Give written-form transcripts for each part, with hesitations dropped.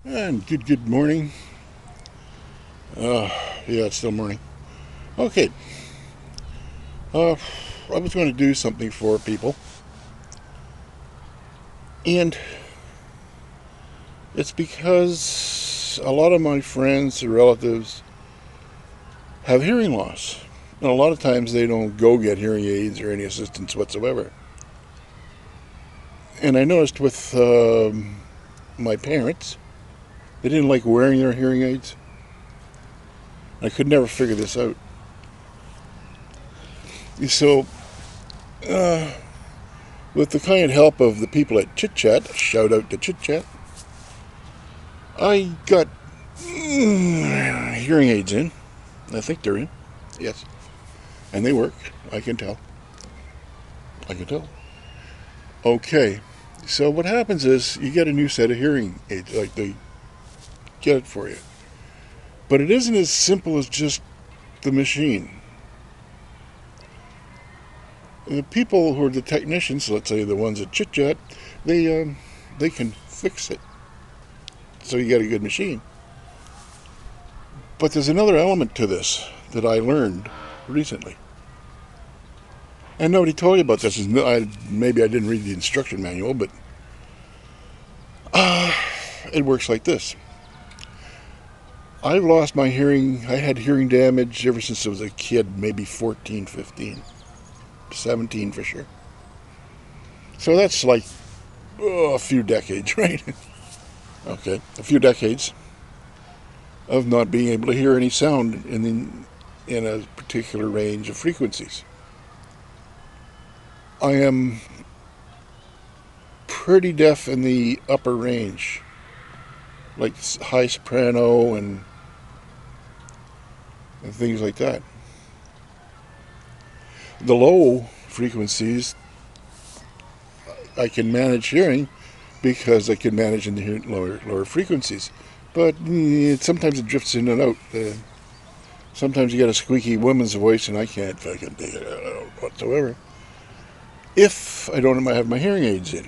And good morning. Uh, yeah, it's still morning. Okay. Uh, I was going to do something for people, and it's because a lot of my friends or relatives have hearing loss, and a lot of times they don't go get hearing aids or any assistance whatsoever. And I noticed with my parents, they didn't like wearing their hearing aids. I could never figure this out. So, uh, with the kind help of the people at chitchat, shout out to chitchat, I got hearing aids in. I think they're in. Yes. And they work. I can tell. I can tell. Okay. So what happens is you get a new set of hearing aids. Like they get it for you. But it isn't as simple as just the machine. The people who are the technicians, let's say the ones at Chit Chat, they can fix it. So you get a good machine. But there's another element to this that I learned recently. And nobody told you about this. Maybe I didn't read the instruction manual, but it works like this. I've lost my hearing. I had hearing damage ever since I was a kid, maybe 14, 15, 17 for sure. So that's like a few decades, right? Okay, a few decades of not being able to hear any sound in a particular range of frequencies. I am pretty deaf in the upper range, like high soprano and things like that. The low frequencies I can manage hearing because I can manage in the lower frequencies. But sometimes it drifts in and out. Sometimes you get a squeaky woman's voice and I can't fucking take it whatsoever. If I don't have my hearing aids in.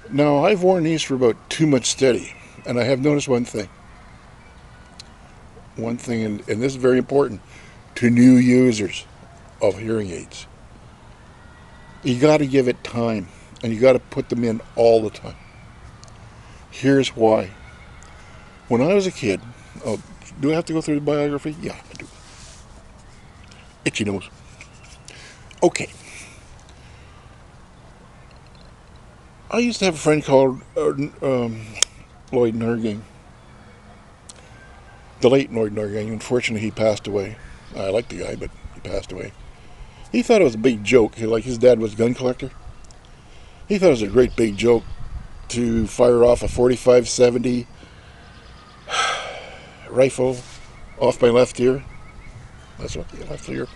Now, I've worn these for about 2 months steady, and I have noticed one thing. One thing, and this is very important to new users of hearing aids. You got to give it time, and you got to put them in all the time. Here's why. When I was a kid, oh, do I have to go through the biography? Yeah, I do. Itchy nose. Okay. I used to have a friend called Lloyd Nurgang. The late Lloyd Nurgang. Unfortunately, he passed away. I like the guy, but he passed away. He thought it was a big joke. Like his dad was a gun collector. He thought it was a great big joke to fire off a 45-70 rifle off my left ear. That's what the left ear.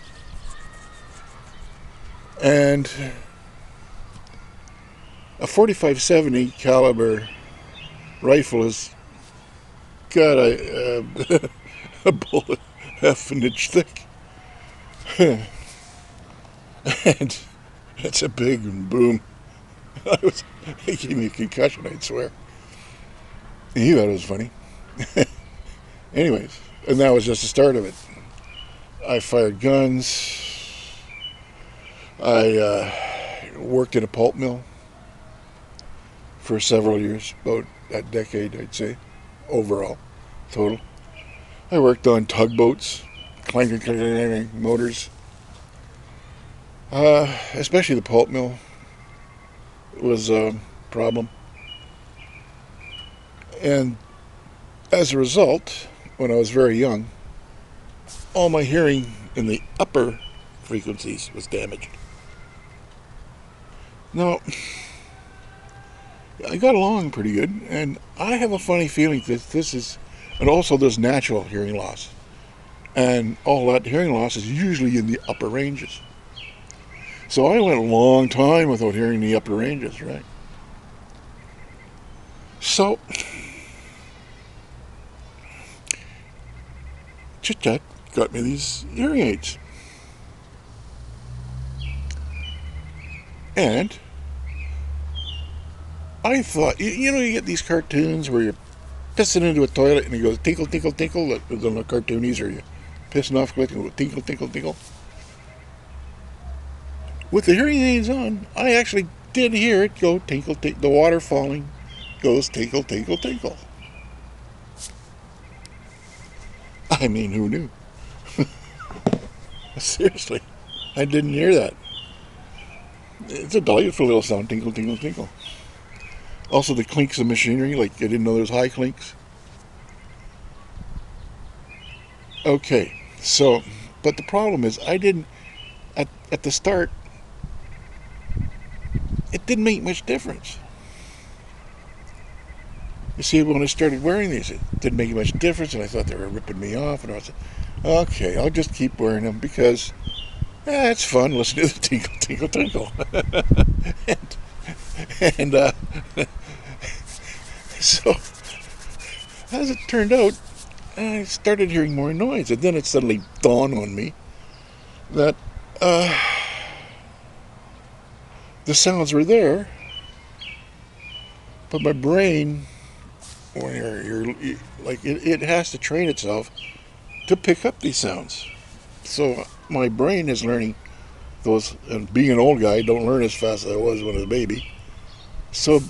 And a 45-70 caliber rifle has got a bullet half an inch thick. And it's a big boom. It gave me a concussion, I'd swear. He thought it was funny. Anyways, and that was just the start of it. I fired guns. I worked in a pulp mill for several years, about a decade, I'd say, overall, total. I worked on tugboats, clanking motors, especially the pulp mill was a problem. And as a result, when I was very young, all my hearing in the upper frequencies was damaged. Now, I got along pretty good, and I have a funny feeling that this is, and also there's natural hearing loss. And all that hearing loss is usually in the upper ranges. So I went a long time without hearing the upper ranges, right? So, Chit Chat got me these hearing aids. And I thought, you get these cartoons where you're pissing into a toilet and it goes tinkle, tinkle, tinkle. Those are not cartoonies, or you pissing off quick and go tinkle, tinkle, tinkle. With the hearing aids on, I actually did hear it go tinkle, tinkle. The water falling goes tinkle, tinkle, tinkle. I mean, who knew? Seriously, I didn't hear that. It's a delightful little sound, tinkle, tinkle, tinkle. Also, the clinks of machinery, like I didn't know there was high clinks. Okay, so, but the problem is, I didn't, at the start, it didn't make much difference. You see, when I started wearing these, it didn't make much difference, and I thought they were ripping me off, and I was like, okay, I'll just keep wearing them because it's fun listening to the tinkle, tinkle, tinkle. and so, as it turned out, I started hearing more noise, and then it suddenly dawned on me that the sounds were there, but my brain, when you're like it has to train itself to pick up these sounds. So my brain is learning those, and being an old guy, I don't learn as fast as I was when I was a baby. So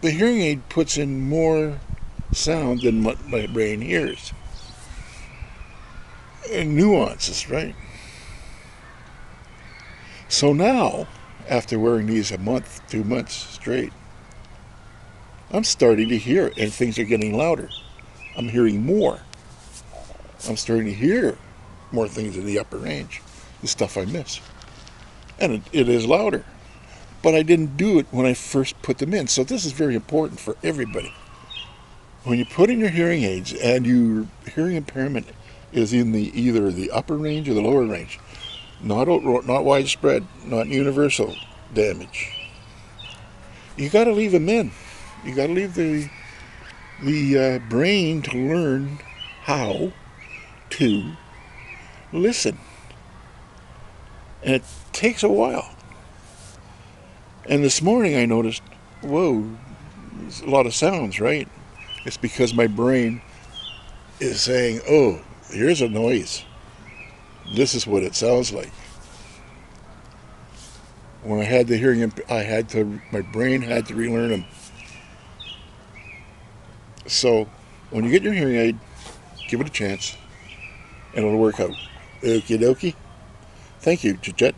the hearing aid puts in more sound than what my brain hears. And nuances, right? So now, after wearing these a month, 2 months straight, I'm starting to hear it, and things are getting louder. I'm hearing more. I'm starting to hear more things in the upper range, the stuff I miss. And it is louder. But I didn't do it when I first put them in. So this is very important for everybody. When you put in your hearing aids and your hearing impairment is in either the upper range or the lower range, not widespread, not universal damage, you got to leave them in. You got to leave the brain to learn how to listen, and it takes a while. And this morning I noticed, whoa, there's a lot of sounds, right? It's because my brain is saying, oh, here's a noise. This is what it sounds like. When I had the hearing, my brain had to relearn them. So when you get your hearing aid, give it a chance, and it'll work out. Okie dokie. Thank you, chitchat.